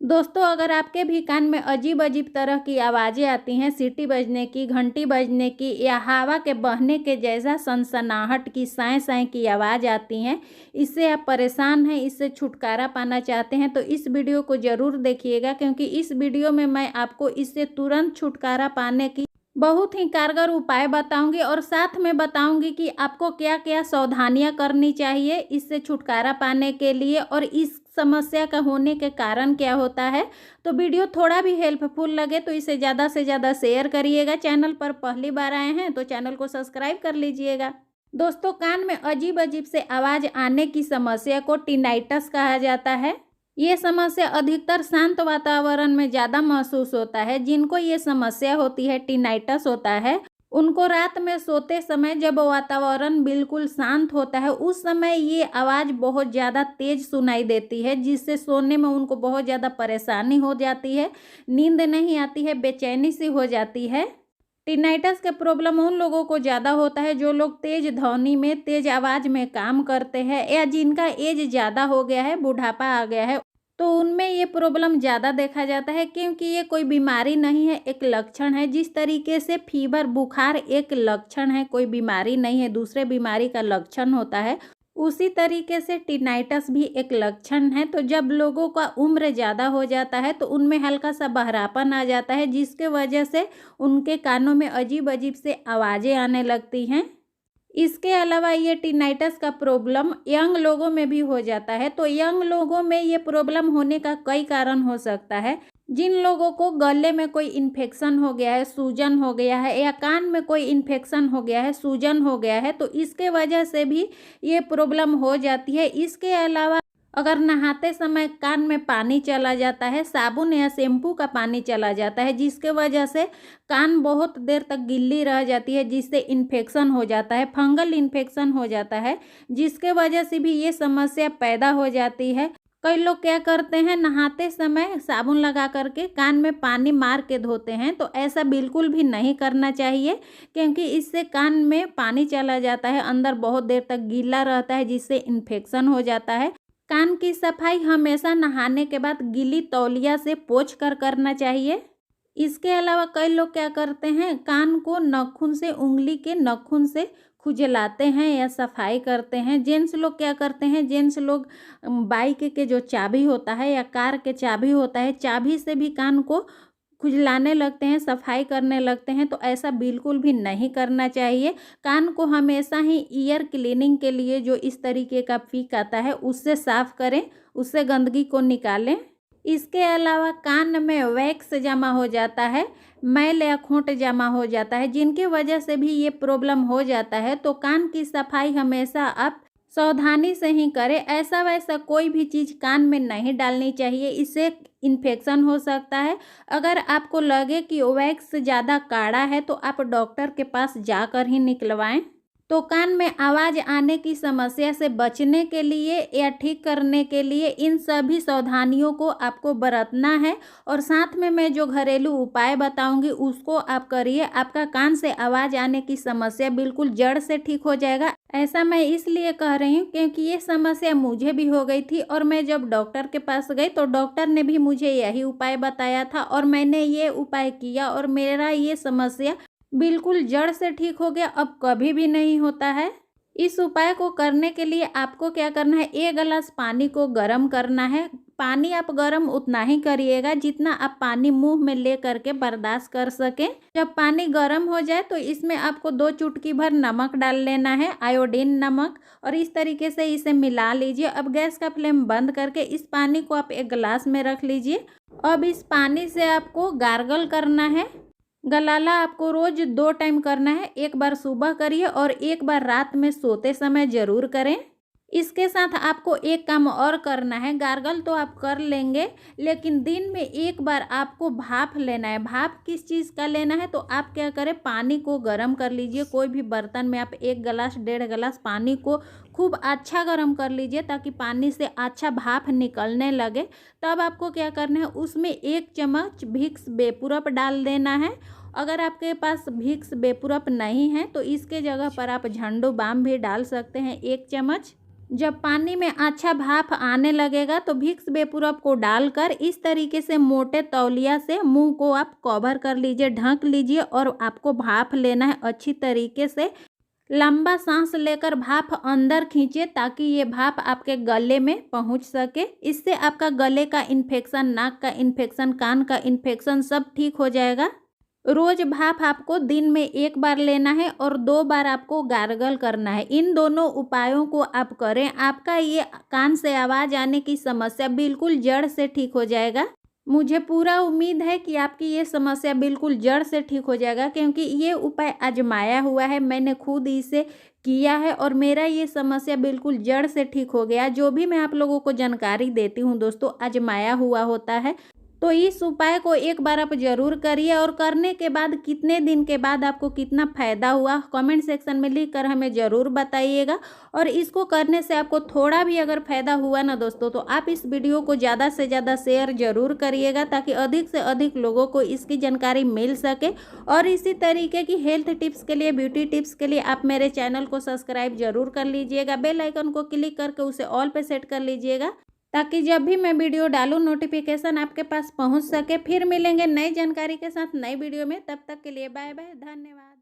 दोस्तों, अगर आपके भी कान में अजीब-अजीब तरह की आवाज़ें आती हैं, सीटी बजने की, घंटी बजने की या हवा के बहने के जैसा सनसनाहट की, साँय-साँय की आवाज़ आती हैं, इससे आप परेशान हैं, इससे छुटकारा पाना चाहते हैं, तो इस वीडियो को ज़रूर देखिएगा क्योंकि इस वीडियो में मैं आपको इससे तुरंत छुटकारा पाने की बहुत ही कारगर उपाय बताऊँगी और साथ में बताऊँगी कि आपको क्या-क्या सावधानियाँ करनी चाहिए इससे छुटकारा पाने के लिए और इस समस्या का होने के कारण क्या होता है। तो वीडियो थोड़ा भी हेल्पफुल लगे तो इसे ज़्यादा से ज़्यादा शेयर करिएगा। चैनल पर पहली बार आए हैं तो चैनल को सब्सक्राइब कर लीजिएगा। दोस्तों, कान में अजीब-अजीब से आवाज़ आने की समस्या को टिनाइटस कहा जाता है। ये समस्या अधिकतर शांत वातावरण में ज़्यादा महसूस होता है। जिनको ये समस्या होती है, टिनाइटस होता है, उनको रात में सोते समय जब वातावरण बिल्कुल शांत होता है, उस समय ये आवाज़ बहुत ज़्यादा तेज़ सुनाई देती है, जिससे सोने में उनको बहुत ज़्यादा परेशानी हो जाती है, नींद नहीं आती है, बेचैनी सी हो जाती है। टिनाइटस का प्रॉब्लम उन लोगों को ज़्यादा होता है जो लोग तेज़ ध्वनि में, तेज़ आवाज़ में काम करते हैं या जिनका एज ज़्यादा हो गया है, बुढ़ापा आ गया है, तो उनमें ये प्रॉब्लम ज़्यादा देखा जाता है क्योंकि ये कोई बीमारी नहीं है, एक लक्षण है। जिस तरीके से फीवर, बुखार एक लक्षण है, कोई बीमारी नहीं है, दूसरे बीमारी का लक्षण होता है, उसी तरीके से टिनाइटस भी एक लक्षण है। तो जब लोगों का उम्र ज़्यादा हो जाता है तो उनमें हल्का-सा बहरापन आ जाता है, जिसके वजह से उनके कानों में अजीब-अजीब से आवाज़ें आने लगती हैं। इसके अलावा ये टिनाइटस का प्रॉब्लम यंग लोगों में भी हो जाता है। तो यंग लोगों में ये प्रॉब्लम होने का कई कारण हो सकता है। जिन लोगों को गले में कोई इन्फेक्शन हो गया है, सूजन हो गया है या कान में कोई इन्फेक्शन हो गया है, सूजन हो गया है, तो इसके वजह से भी ये प्रॉब्लम हो जाती है। इसके अलावा अगर नहाते समय कान में पानी चला जाता है, साबुन या शैम्पू का पानी चला जाता है, जिसके वजह से कान बहुत देर तक गीली रह जाती है, जिससे इन्फेक्शन हो जाता है, फंगल इन्फेक्शन हो जाता है, जिसके वजह से भी ये समस्या पैदा हो जाती है। कई लोग क्या करते हैं, नहाते समय साबुन लगा करके कान में पानी मार के धोते हैं, तो ऐसा बिल्कुल भी नहीं करना चाहिए क्योंकि इससे कान में पानी चला जाता है, अंदर बहुत देर तक गीला रहता है, जिससे इन्फेक्शन हो जाता है। कान की सफाई हमेशा नहाने के बाद गीली तौलिया से पोंछ कर करना चाहिए। इसके अलावा कई लोग क्या करते हैं, कान को नाखून से, उंगली के नाखून से खुजलाते हैं या सफाई करते हैं। जेंट्स लोग क्या करते हैं, जेंट्स लोग बाइक के जो चाबी होता है या कार के चाबी होता है, चाबी से भी कान को खुजलाने लगते हैं, सफाई करने लगते हैं, तो ऐसा बिल्कुल भी नहीं करना चाहिए। कान को हमेशा ही ईयर क्लीनिंग के लिए जो इस तरीके का पिक आता है उससे साफ़ करें, उससे गंदगी को निकालें। इसके अलावा कान में वैक्स जमा हो जाता है, मैल या खोंट जमा हो जाता है, जिनकी वजह से भी ये प्रॉब्लम हो जाता है। तो कान की सफाई हमेशा आप सावधानी से ही करें। ऐसा वैसा कोई भी चीज़ कान में नहीं डालनी चाहिए, इससे इन्फेक्शन हो सकता है। अगर आपको लगे कि वैक्स ज़्यादा गाढ़ा है तो आप डॉक्टर के पास जाकर ही निकलवाएं। तो कान में आवाज़ आने की समस्या से बचने के लिए या ठीक करने के लिए इन सभी सावधानियों को आपको बरतना है और साथ में मैं जो घरेलू उपाय बताऊंगी उसको आप करिए। आपका कान से आवाज़ आने की समस्या बिल्कुल जड़ से ठीक हो जाएगा। ऐसा मैं इसलिए कह रही हूँ क्योंकि ये समस्या मुझे भी हो गई थी और मैं जब डॉक्टर के पास गई तो डॉक्टर ने भी मुझे यही उपाय बताया था और मैंने ये उपाय किया और मेरा ये समस्या बिल्कुल जड़ से ठीक हो गया, अब कभी भी नहीं होता है। इस उपाय को करने के लिए आपको क्या करना है, 1 गिलास पानी को गर्म करना है। पानी आप गर्म उतना ही करिएगा जितना आप पानी मुंह में ले करके बर्दाश्त कर सकें। जब पानी गर्म हो जाए तो इसमें आपको 2 चुटकी भर नमक डाल लेना है, आयोडीन नमक, और इस तरीके से इसे मिला लीजिए। अब गैस का फ्लेम बंद करके इस पानी को आप 1 गिलास में रख लीजिए। अब इस पानी से आपको गार्गल करना है। गलाला आपको रोज 2 टाइम करना है, एक बार सुबह करिए और एक बार रात में सोते समय ज़रूर करें। इसके साथ आपको एक काम और करना है, गार्गल तो आप कर लेंगे लेकिन दिन में एक बार आपको भाप लेना है। भाप किस चीज़ का लेना है, तो आप क्या करें, पानी को गर्म कर लीजिए। कोई भी बर्तन में आप 1 गिलास 1.5 गिलास पानी को खूब अच्छा गर्म कर लीजिए ताकि पानी से अच्छा भाप निकलने लगे। तब आपको क्या करना है, उसमें 1 चम्मच विक्स वेपोरब डाल देना है। अगर आपके पास विक्स वेपोरब नहीं है तो इसके जगह पर आप झंडू बाम भी डाल सकते हैं 1 चम्मच। जब पानी में अच्छा भाप आने लगेगा तो विक्स वेपोरब को डालकर इस तरीके से मोटे तौलिया से मुंह को आप कवर कर लीजिए, ढक लीजिए और आपको भाप लेना है अच्छी तरीके से। लंबा सांस लेकर भाप अंदर खींचिए ताकि ये भाप आपके गले में पहुंच सके। इससे आपका गले का इन्फेक्शन, नाक का इन्फेक्शन, कान का इन्फेक्शन सब ठीक हो जाएगा। रोज भाप आपको दिन में 1 बार लेना है और 2 बार आपको गार्गल करना है। इन दोनों उपायों को आप करें, आपका ये कान से आवाज़ आने की समस्या बिल्कुल जड़ से ठीक हो जाएगा। मुझे पूरा उम्मीद है कि आपकी ये समस्या बिल्कुल जड़ से ठीक हो जाएगा, क्योंकि ये उपाय आजमाया हुआ है, मैंने खुद इसे किया है और मेरा ये समस्या बिल्कुल जड़ से ठीक हो गया। जो भी मैं आप लोगों को जानकारी देती हूँ दोस्तों, आजमाया हुआ होता है। तो इस उपाय को एक बार आप ज़रूर करिए और करने के बाद कितने दिन के बाद आपको कितना फ़ायदा हुआ कमेंट सेक्शन में लिख कर हमें ज़रूर बताइएगा। और इसको करने से आपको थोड़ा भी अगर फ़ायदा हुआ ना दोस्तों, तो आप इस वीडियो को ज़्यादा से ज़्यादा शेयर ज़रूर करिएगा ताकि अधिक से अधिक लोगों को इसकी जानकारी मिल सके। और इसी तरीके की हेल्थ टिप्स के लिए, ब्यूटी टिप्स के लिए आप मेरे चैनल को सब्सक्राइब ज़रूर कर लीजिएगा। बेल आइकन को क्लिक करके उसे ऑल पे सेट कर लीजिएगा ताकि जब भी मैं वीडियो डालूं नोटिफिकेशन आपके पास पहुंच सके। फिर मिलेंगे नई जानकारी के साथ नई वीडियो में, तब तक के लिए बाय बाय, धन्यवाद।